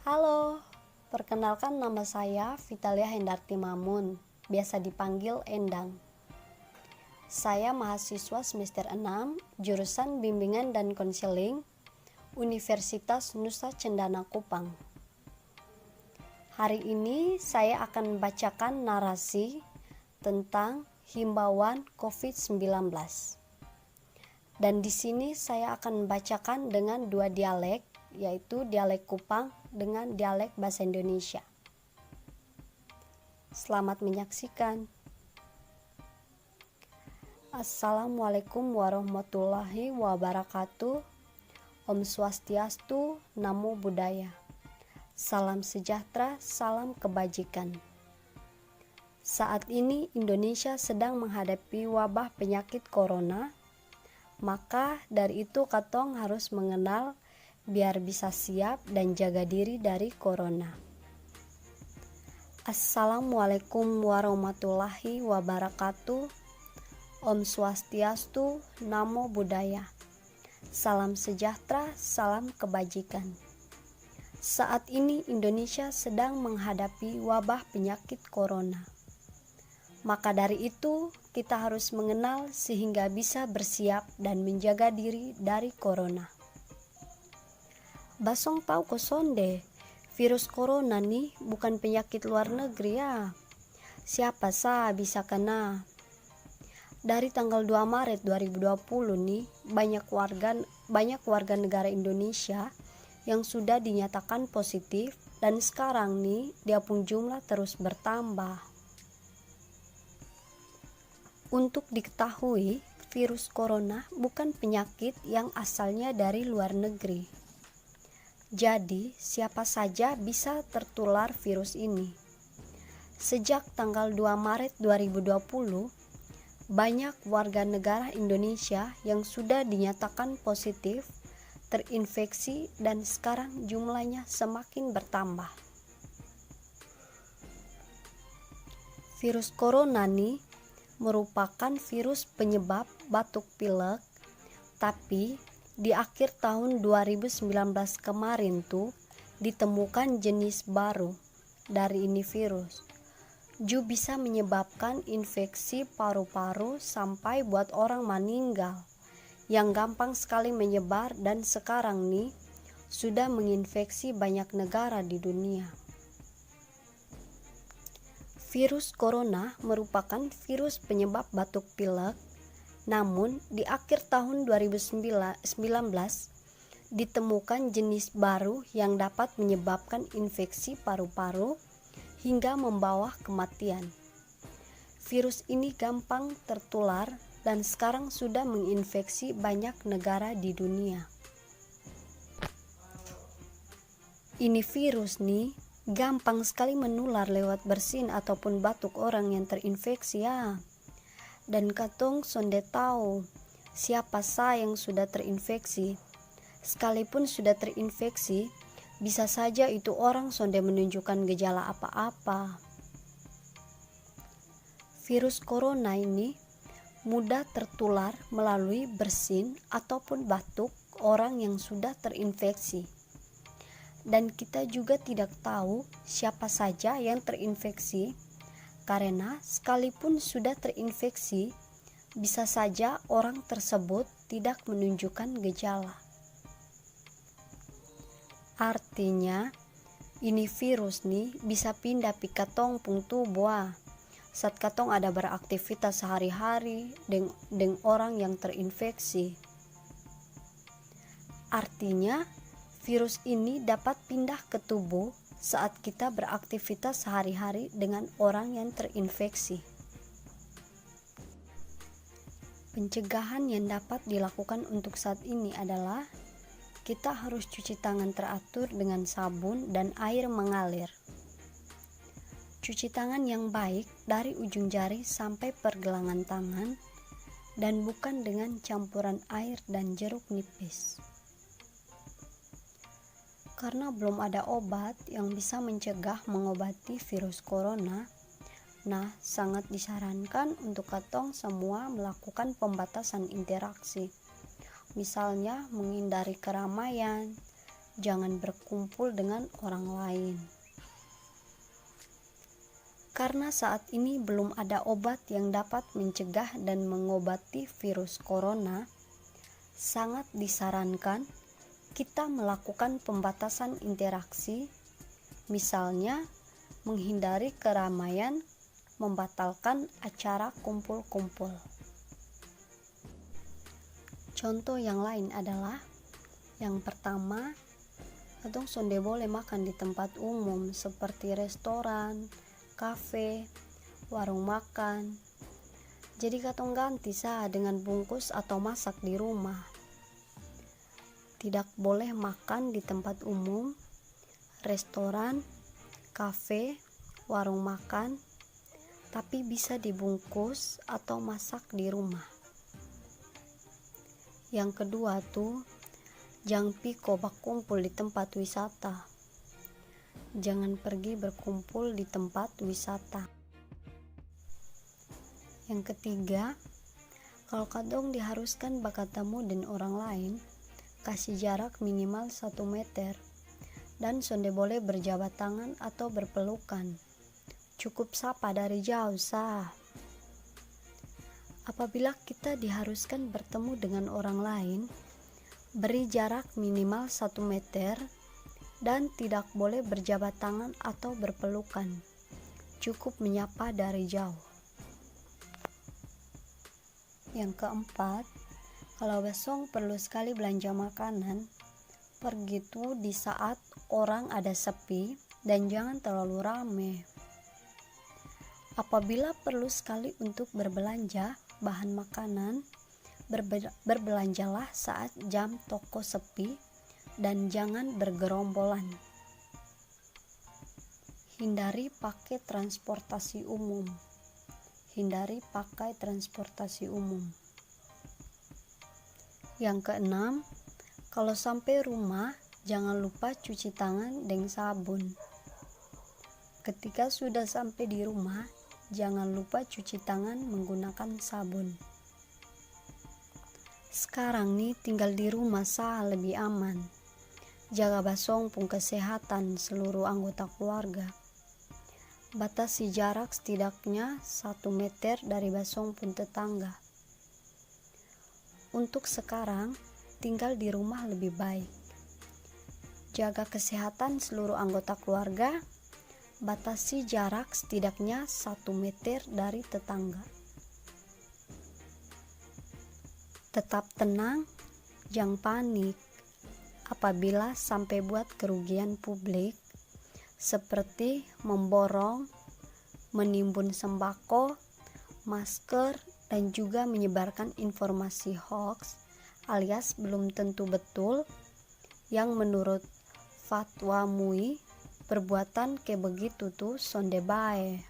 Halo, perkenalkan nama saya Vitalia Hendarti Mamun, biasa dipanggil Endang. Saya mahasiswa semester 6, jurusan Bimbingan dan Konseling, Universitas Nusa Cendana Kupang. Hari ini saya akan membacakan narasi tentang himbauan COVID-19. Dan di sini saya akan membacakan dengan dua dialek, yaitu dialek Kupang dengan dialek bahasa Indonesia. Selamat menyaksikan. Assalamualaikum warahmatullahi wabarakatuh. Om Swastiastu, Namo Buddhaya. Salam sejahtera, salam kebajikan. Saat ini Indonesia sedang menghadapi wabah penyakit corona. Maka dari itu katong harus mengenal biar bisa siap dan jaga diri dari corona. Assalamualaikum warahmatullahi wabarakatuh. Om Swastiastu, Namo Buddhaya. Salam sejahtera, salam kebajikan. Saat ini Indonesia sedang menghadapi wabah penyakit corona. Maka dari itu kita harus mengenal sehingga bisa bersiap dan menjaga diri dari corona. Basong tahu kosonde, virus corona nih bukan penyakit luar negeri ya. Siapa sah bisa kena. Dari tanggal 2 Maret 2020 nih banyak warga negara Indonesia yang sudah dinyatakan positif dan sekarang nih dia pun jumlah terus bertambah. Untuk diketahui, virus corona bukan penyakit yang asalnya dari luar negeri. Jadi, siapa saja bisa tertular virus ini. Sejak tanggal 2 Maret 2020, banyak warga negara Indonesia yang sudah dinyatakan positif terinfeksi dan sekarang jumlahnya semakin bertambah. Virus corona nih merupakan virus penyebab batuk pilek, tapi di akhir tahun 2019 kemarin tuh ditemukan jenis baru dari ini virus. Bisa menyebabkan infeksi paru-paru sampai buat orang meninggal yang gampang sekali menyebar dan sekarang nih sudah menginfeksi banyak negara di dunia. Virus corona merupakan virus penyebab batuk pilek, namun di akhir tahun 2019 ditemukan jenis baru yang dapat menyebabkan infeksi paru-paru hingga membawa kematian. Virus ini gampang tertular dan sekarang sudah menginfeksi banyak negara di dunia. Ini virus nih gampang sekali menular lewat bersin ataupun batuk orang yang terinfeksi ya. Dan katong sonde tahu siapa sah yang sudah terinfeksi. Sekalipun sudah terinfeksi, bisa saja itu orang sonde menunjukkan gejala apa-apa. Virus corona ini mudah tertular melalui bersin ataupun batuk orang yang sudah terinfeksi. Dan kita juga tidak tahu siapa saja yang terinfeksi, karena sekalipun sudah terinfeksi, bisa saja orang tersebut tidak menunjukkan gejala. Artinya, ini virus nih bisa pindah pi katong pung tubuh saat katong ada beraktivitas sehari-hari dengan orang yang terinfeksi. Artinya, virus ini dapat pindah ke tubuh saat kita beraktivitas sehari-hari dengan orang yang terinfeksi. Pencegahan yang dapat dilakukan untuk saat ini adalah kita harus cuci tangan teratur dengan sabun dan air mengalir. Cuci tangan yang baik dari ujung jari sampai pergelangan tangan dan bukan dengan campuran air dan jeruk nipis. Karena belum ada obat yang bisa mencegah mengobati virus corona, nah sangat disarankan untuk katong semua melakukan pembatasan interaksi. Misalnya menghindari keramaian, jangan berkumpul dengan orang lain. Karena saat ini belum ada obat yang dapat mencegah dan mengobati virus corona, sangat disarankan kita melakukan pembatasan interaksi, misalnya menghindari keramaian, membatalkan acara kumpul-kumpul. Contoh yang lain adalah, yang pertama, katong sonde boleh makan di tempat umum seperti restoran, kafe, warung makan. Jadi katong ganti dengan bungkus atau masak di rumah. Tidak boleh makan di tempat umum, restoran, kafe, warung makan, tapi bisa dibungkus atau masak di rumah. Yang kedua jangan piko berkumpul di tempat wisata. Jangan pergi berkumpul di tempat wisata. Yang ketiga, kalau kadang diharuskan berkatemu dengan orang lain, kasih jarak minimal 1 meter dan sonde boleh berjabat tangan atau berpelukan. Cukup sapa dari jauh sah. Apabila kita diharuskan bertemu dengan orang lain, beri jarak minimal 1 meter dan tidak boleh berjabat tangan atau berpelukan. Cukup menyapa dari jauh. Yang keempat, kalau besok perlu sekali belanja makanan, pergi di saat orang ada sepi dan jangan terlalu ramai. Apabila perlu sekali untuk berbelanja bahan makanan, berbelanjalah saat jam toko sepi dan jangan bergerombolan. Hindari pakai transportasi umum. Yang keenam, kalau sampai rumah jangan lupa cuci tangan dengan sabun. Ketika sudah sampai di rumah, jangan lupa cuci tangan menggunakan sabun. Sekarang nih tinggal di rumah lebih aman. Jaga basong pun kesehatan seluruh anggota keluarga. Batasi jarak setidaknya 1 meter dari basong pun tetangga. Untuk sekarang, tinggal di rumah lebih baik. Jaga kesehatan seluruh anggota keluarga. Batasi jarak setidaknya 1 meter dari tetangga. Tetap tenang, jangan panik apabila sampai buat kerugian publik seperti memborong, menimbun sembako, masker, dan juga menyebarkan informasi hoax alias belum tentu betul yang menurut fatwa MUI perbuatan kayak begitu sonde bae.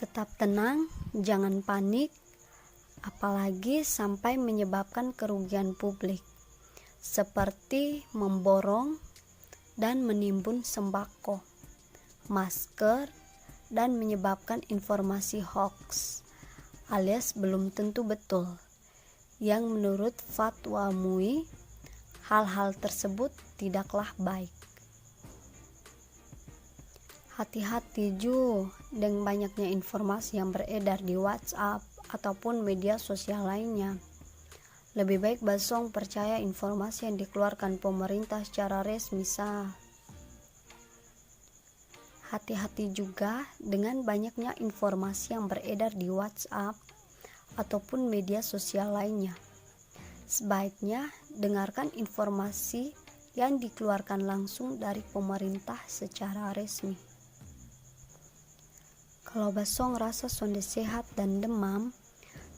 Tetap tenang, jangan panik, apalagi sampai menyebabkan kerugian publik seperti memborong dan menimbun sembako, masker, dan menyebabkan informasi hoax alias belum tentu betul yang menurut fatwa MUI hal-hal tersebut tidaklah baik. Hati-hati dengan banyaknya informasi yang beredar di WhatsApp ataupun media sosial lainnya. Lebih baik basong percaya informasi yang dikeluarkan pemerintah secara resmi sah. Hati-hati juga dengan banyaknya informasi yang beredar di WhatsApp ataupun media sosial lainnya. Sebaiknya dengarkan informasi yang dikeluarkan langsung dari pemerintah secara resmi. Kalau basong rasa sonde sehat dan demam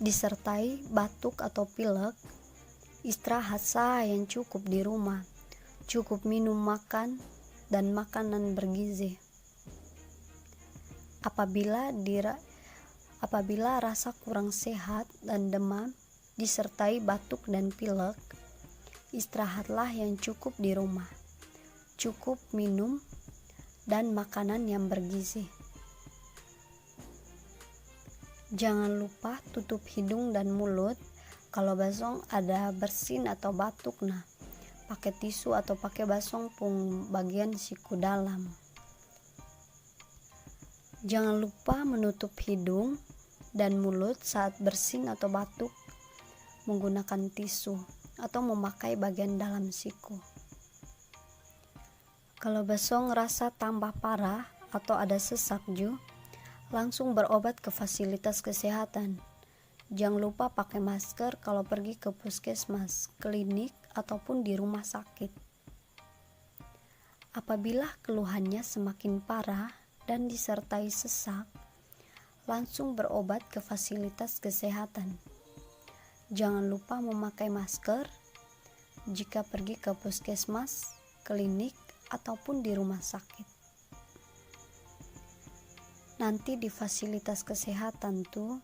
disertai batuk atau pilek, istirahat yang cukup di rumah, cukup minum makan dan makanan bergizi. Apabila rasa kurang sehat dan demam disertai batuk dan pilek, istirahatlah yang cukup di rumah, cukup minum dan makanan yang bergizi. Jangan lupa tutup hidung dan mulut kalau basong ada bersin atau batuk. pakai tisu atau pakai basong pung bagian siku dalam. Jangan lupa menutup hidung dan mulut saat bersin atau batuk menggunakan tisu atau memakai bagian dalam siku. Kalau basong rasa tambah parah atau ada sesak langsung berobat ke fasilitas kesehatan. Jangan lupa pakai masker kalau pergi ke puskesmas, klinik, ataupun di rumah sakit. Apabila keluhannya semakin parah dan disertai sesak, langsung berobat ke fasilitas kesehatan. Jangan lupa memakai masker jika pergi ke puskesmas, klinik, ataupun di rumah sakit. Nanti di fasilitas kesehatan tuh,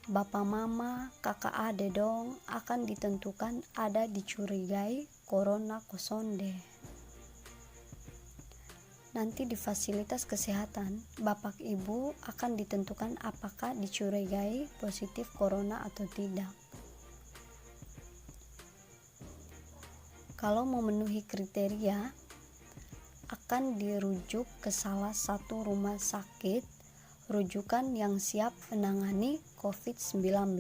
bapak mama, kakak ade dong akan ditentukan ada dicurigai corona kosonde. Nanti di fasilitas kesehatan, bapak ibu akan ditentukan apakah dicurigai positif corona atau tidak. Kalau memenuhi kriteria, akan dirujuk ke salah satu rumah sakit rujukan yang siap menangani COVID-19.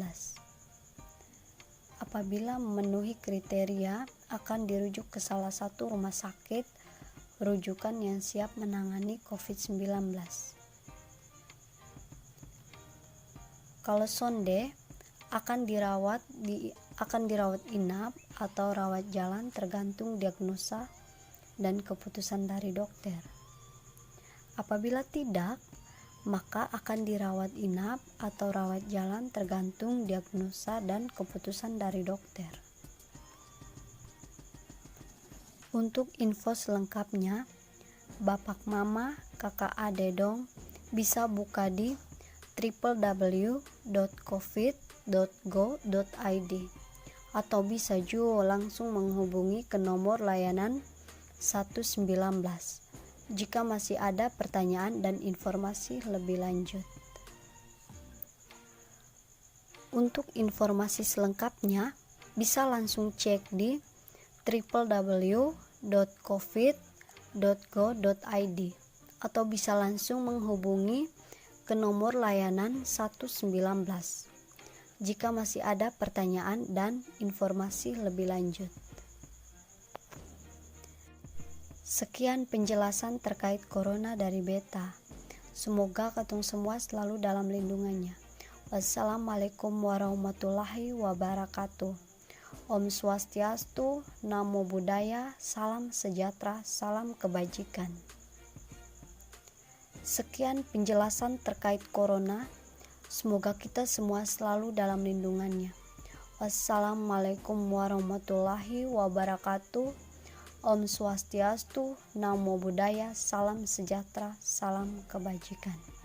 Apabila memenuhi kriteria, akan dirujuk ke salah satu rumah sakit rujukan yang siap menangani COVID-19. Kalau sonde, akan dirawat inap atau rawat jalan tergantung diagnosa dan keputusan dari dokter. Apabila tidak, maka akan dirawat inap atau rawat jalan tergantung diagnosa dan keputusan dari dokter. Untuk info selengkapnya, bapak mama, kakak ade dong bisa buka di www.covid.go.id atau bisa juga langsung menghubungi ke nomor layanan 119 jika masih ada pertanyaan dan informasi lebih lanjut. Untuk informasi selengkapnya bisa langsung cek di www.covid.go.id atau bisa langsung menghubungi ke nomor layanan 119 jika masih ada pertanyaan dan informasi lebih lanjut. Sekian penjelasan terkait corona dari beta. Semoga ketong semua selalu dalam lindungannya. Wassalamualaikum warahmatullahi wabarakatuh. Om Swastiastu, Namo Buddhaya, salam sejahtera, salam kebajikan. Sekian penjelasan terkait corona. Semoga kita semua selalu dalam lindungannya. Wassalamualaikum warahmatullahi wabarakatuh. Om Swastiastu, Namo Buddhaya, salam sejahtera, salam kebajikan.